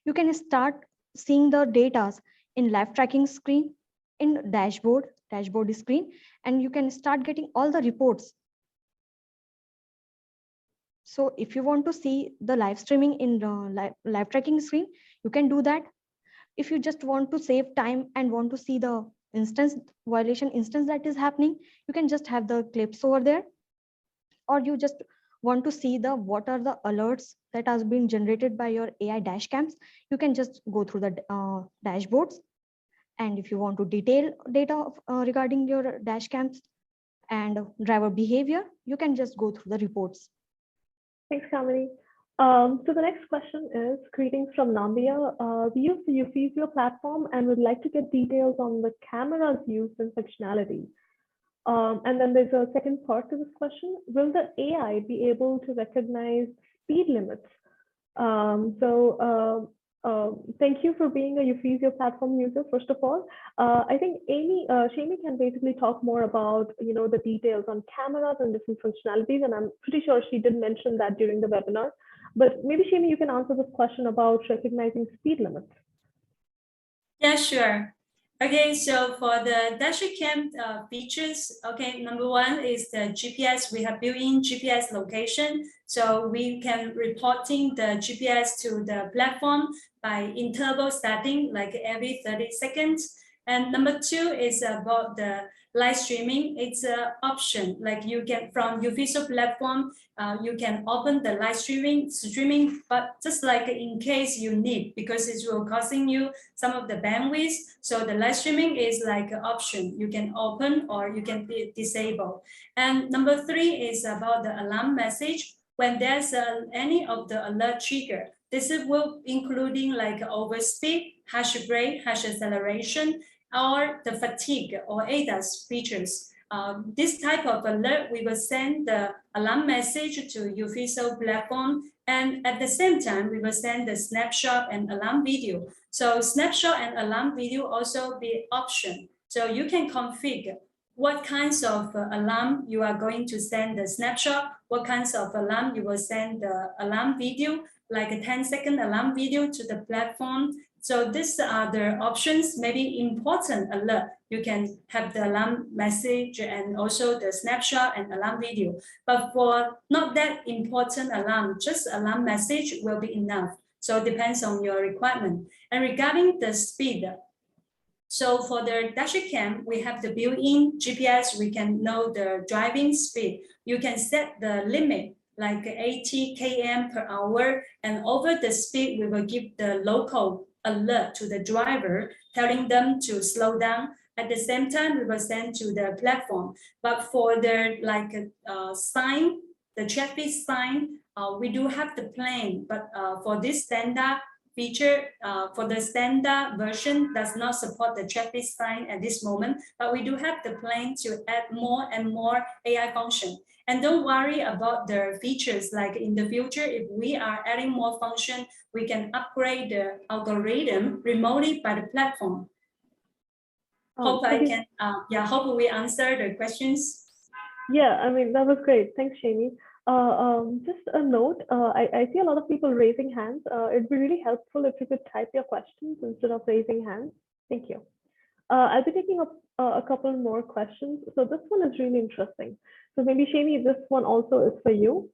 you can start seeing the data in live tracking screen, in dashboard screen, and you can start getting all the reports. So if you want to see the live streaming in the live tracking screen, you can do that. If you just want to save time and want to see the violation instance that is happening, you can just have the clips over there. Or you just want to see what are the alerts that has been generated by your AI dash cams, you can just go through the dashboards. And if you want to detail data regarding your dash cams and driver behavior, you can just go through the reports. Thanks, Kamini. So the next question is, greetings from Nambia. We use the Eufysio platform and would like to get details on the camera's use and functionality. And then there's a second part to this question. Will the AI be able to recognize speed limits? Thank you for being a Eufysio platform user, first of all. I think Shami can basically talk more about the details on cameras and different functionalities, and I'm pretty sure she did mention that during the webinar. But maybe Shami, you can answer this question about recognizing speed limits. Yeah, sure. Okay, so for the dashcam features, okay, number one is the GPS. We have built-in GPS location, so we can reporting the GPS to the platform by interval setting, like every 30 seconds. And number two is about the live streaming. It's an option, like you get from Eufysio platform, you can open the live streaming, but just like in case you need, because it will costing you some of the bandwidth. So the live streaming is like an option. You can open or you can disable. And number three is about the alarm message. When there's any of the alert trigger, this will including like overspeed, harsh brake, harsh acceleration, or the fatigue or ADAS features. This type of alert, we will send the alarm message to Eufysio platform, and at the same time, we will send the snapshot and alarm video. So snapshot and alarm video also be option. So you can configure what kinds of alarm you are going to send the snapshot, what kinds of alarm you will send the alarm video, like a 10-second alarm video to the platform. So these are the options, maybe important alert. You can have the alarm message and also the snapshot and alarm video. But for not that important alarm, just alarm message will be enough. So it depends on your requirement. And regarding the speed, so for the dashcam, we have the built-in GPS. We can know the driving speed. You can set the limit like 80 km per hour, and over the speed, we will give the local alert to the driver, telling them to slow down. At the same time, we will send to the platform. But for the sign, the traffic sign, we do have the plan. But for this standard feature, for the standard version, does not support the traffic sign at this moment. But we do have the plan to add more and more AI function. And don't worry about the features, like in the future, if we are adding more function, we can upgrade the algorithm remotely by the platform. Hope I can, hope we answer the questions. Yeah, I mean, that was great. Thanks, Shami. Just a note, I see a lot of people raising hands. It'd be really helpful if you could type your questions instead of raising hands. Thank you. I'll be taking up a couple more questions. So this one is really interesting. So maybe Shami, this one also is for you.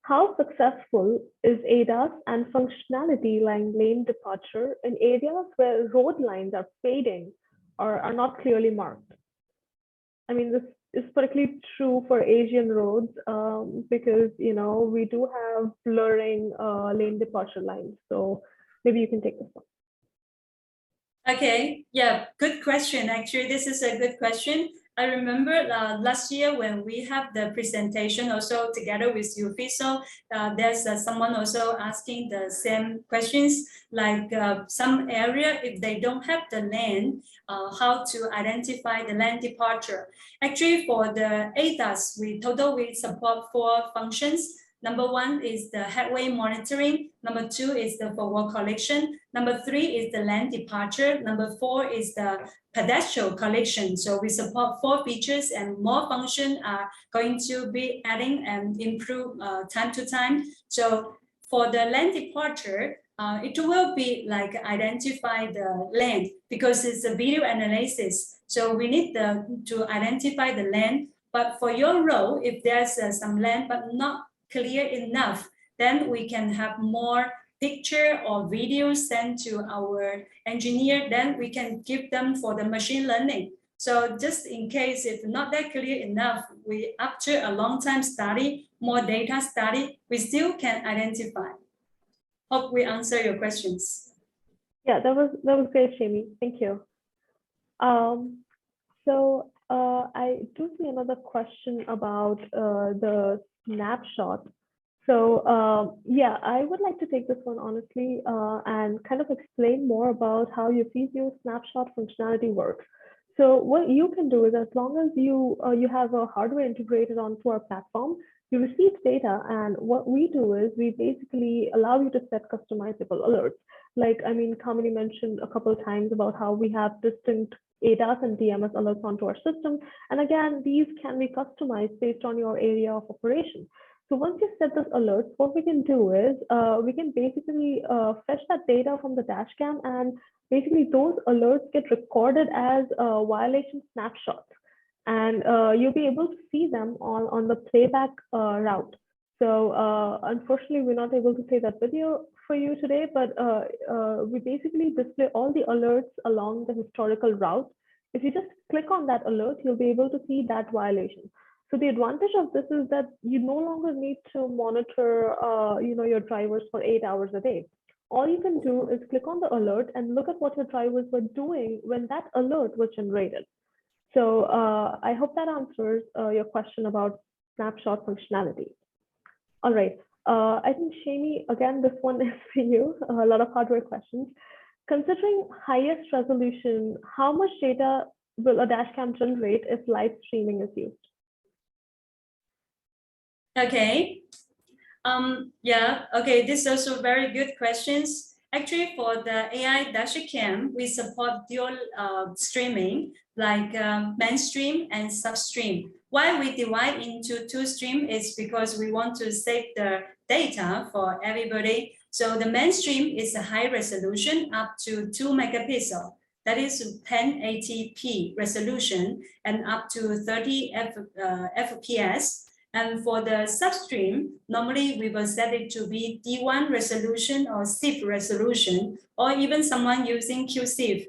How successful is ADAS and functionality like lane departure in areas where road lines are fading or are not clearly marked? I mean, this is particularly true for Asian roads because, you know, we do have blurring lane departure lines. So maybe you can take this one. Okay, yeah, good question. Actually, this is a good question. I remember last year when we have the presentation also together with UFISO, there's someone also asking the same questions, like some area, if they don't have the lane, how to identify the lane departure. Actually, for the ADAS, we support 4 functions. Number 1 is the headway monitoring. Number 2 is the forward collection. Number 3 is the lane departure. Number 4 is the pedestrian collection. So we support 4 features, and more functions are going to be adding and improve time to time. So for the lane departure, it will be like identify the lane because it's a video analysis. So we need to identify the lane. But for your road, if there's some lane but not clear enough, then we can have more picture or videos sent to our engineer, then we can give them for the machine learning. So just in case if not that clear enough, we after a long time study, more data study, we still can identify. Hope we answer your questions. Yeah, that was great, Shami. Thank you. So I do see another question about the snapshot. So yeah, I would like to take this one honestly and kind of explain more about how your UFISO snapshot functionality works. So what you can do is, as long as you have a hardware integrated onto our platform, you receive data, and what we do is we basically allow you to set customizable alerts. Like, I mean, Kamini mentioned a couple of times about how we have distinct ADAS and DMS alerts onto our system. And again, these can be customized based on your area of operation. So once you set those alerts, what we can do is we can basically fetch that data from the dashcam, and basically those alerts get recorded as violation snapshots. And you'll be able to see them on the playback route. So unfortunately, we're not able to play that video for you today, but we basically display all the alerts along the historical route. If you just click on that alert, you'll be able to see that violation. So the advantage of this is that you no longer need to monitor your drivers for 8 hours a day. All you can do is click on the alert and look at what your drivers were doing when that alert was generated. So I hope that answers your question about snapshot functionality. All right. I think, Shami, again, this one is for you. A lot of hardware questions. Considering highest resolution, how much data will a dashcam generate if live streaming is used? Okay. Yeah. Okay. This is also very good questions. Actually, for the AI dashcam, we support dual streaming, like mainstream and substream. Why we divide into two streams is because we want to save the data for everybody. So the mainstream is a high resolution up to 2 megapixel. That is 1080p resolution and up to 30 FPS. And for the substream, normally we will set it to be D1 resolution or SIF resolution, or even someone using QSIF.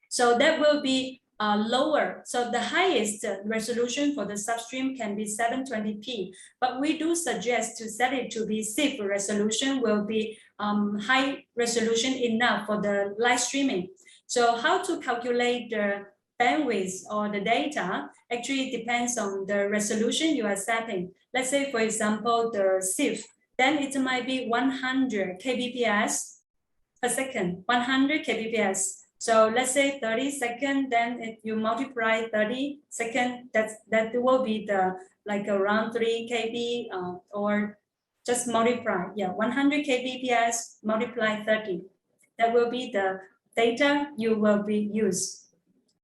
So that will be lower. So the highest resolution for the substream can be 720p, but we do suggest to set it to be SIF resolution will be high resolution enough for the live streaming. So how to calculate the bandwidth or the data actually depends on the resolution you are setting. Let's say, for example, the SIF, then it might be 100 kbps per second, 100 kbps. So let's say 30 seconds, then if you multiply 30 seconds, that will be the like around 3 kb or just multiply, 100 kbps multiply 30. That will be the data you will be used.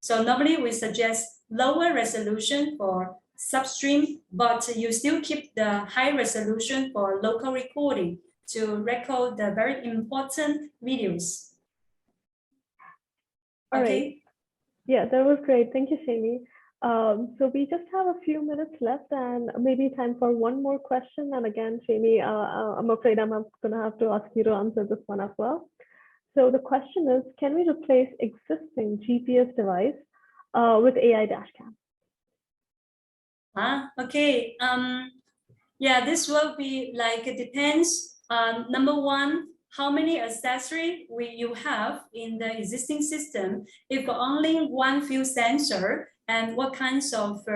So normally we suggest lower resolution for substream, but you still keep the high resolution for local recording to record the very important videos. All Okay. right. Yeah, that was great. Thank you, Shami. So we just have a few minutes left and maybe time for one more question. And again, Shami, I'm afraid I'm going to have to ask you to answer this one as well. So the question is, can we replace existing GPS device with AI dashcam? Okay. Yeah, this will be like, it depends. Number one, how many accessories you have in the existing system. If only one field sensor and what kinds of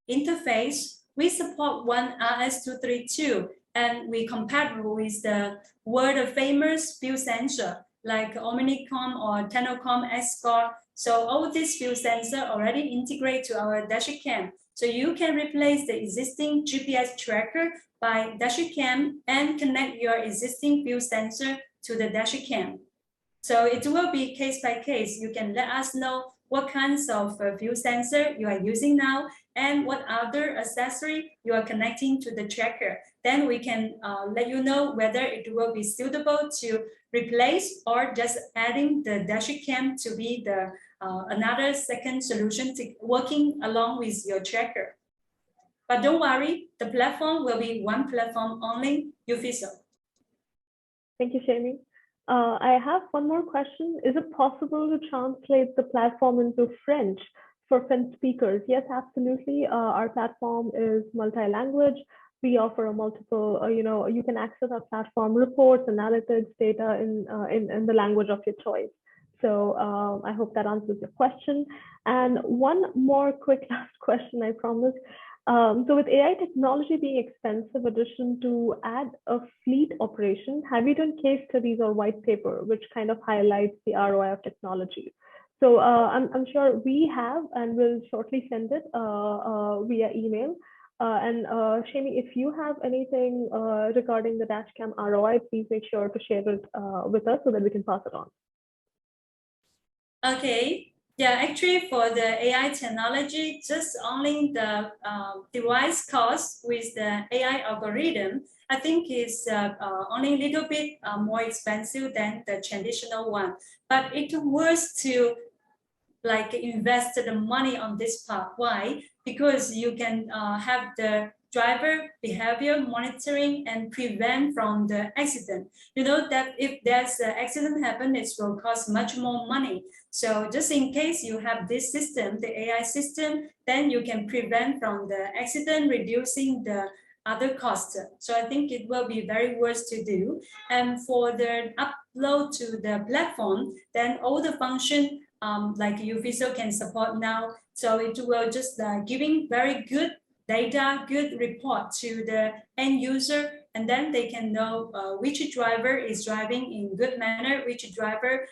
interface, we support one RS-232 and we compatible with the world famous field sensor like Omnicom or Tenocom Escort. So all these field sensor already integrate to our dashcam. So you can replace the existing GPS tracker by dashcam and connect your existing field sensor to the dashcam. So it will be case by case. You can let us know what kinds of field sensor you are using now and what other accessory you are connecting to the tracker. Then we can let you know whether it will be suitable to replace or just adding the dashcam to be the another second solution to working along with your tracker. But don't worry, the platform will be one platform only, UFISO. Thank you, Shami. I have one more question. Is it possible to translate the platform into French for French speakers? Yes, absolutely. Our platform is multi-language. We offer a multiple, you can access our platform, reports, analytics, data in the language of your choice. So I hope that answers your question. And one more quick last question, I promise. So with AI technology being expensive addition to add a fleet operation, have you done case studies or white paper, which kind of highlights the ROI of technology? So I'm sure we have, and we'll shortly send it via email. And Shami, if you have anything regarding the dashcam ROI, please make sure to share it with us so that we can pass it on. Okay. Yeah, actually for the AI technology, just only the device cost with the AI algorithm, I think is only a little bit more expensive than the traditional one. But it worth to like invest the money on this part. Why? Because you can have the driver behavior monitoring and prevent from the accident. You know that if there's an accident happen, it will cost much more money. So just in case you have this system, the AI system, then you can prevent from the accident, reducing the other costs. So I think it will be very worth to do. And for the upload to the platform, then all the function like UFISO can support now. So it will just giving very good data, good report to the end user, and then they can know which driver is driving in good manner, which driver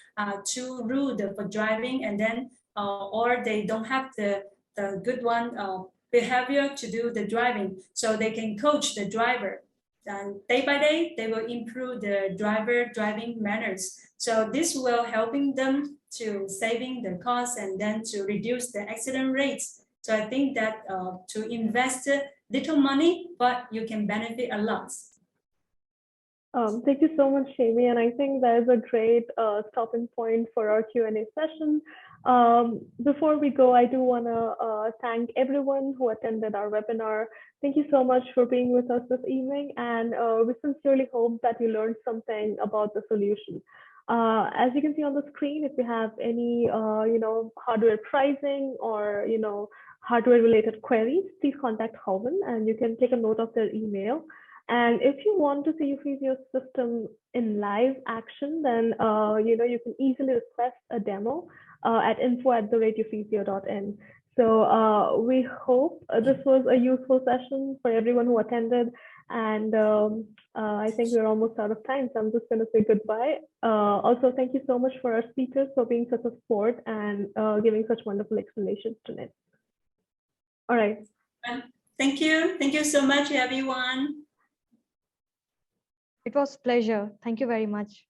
too rude for driving, and then or they don't have the good one behavior to do the driving, so they can coach the driver. then day by day, they will improve the driver driving manners. So this will helping them to saving the cost and then to reduce the accident rates. So I think that to invest little money, but you can benefit a lot. Thank you so much, Shamie. And I think that is a great stopping point for our Q&A session. Before we go, I do want to thank everyone who attended our webinar. Thank you so much for being with us this evening. And we sincerely hope that you learned something about the solution. As you can see on the screen, if you have any, hardware pricing or, hardware related queries, please contact Hoven and you can take a note of their email. And if you want to see Eufysio's system in live action, then you can easily request a demo at info@eufysio.in. So we hope this was a useful session for everyone who attended. And I think we're almost out of time, so I'm just going to say goodbye. Also, thank you so much for our speakers for being such a sport and giving such wonderful explanations tonight. All right. Thank you. Thank you so much, everyone. It was a pleasure. Thank you very much.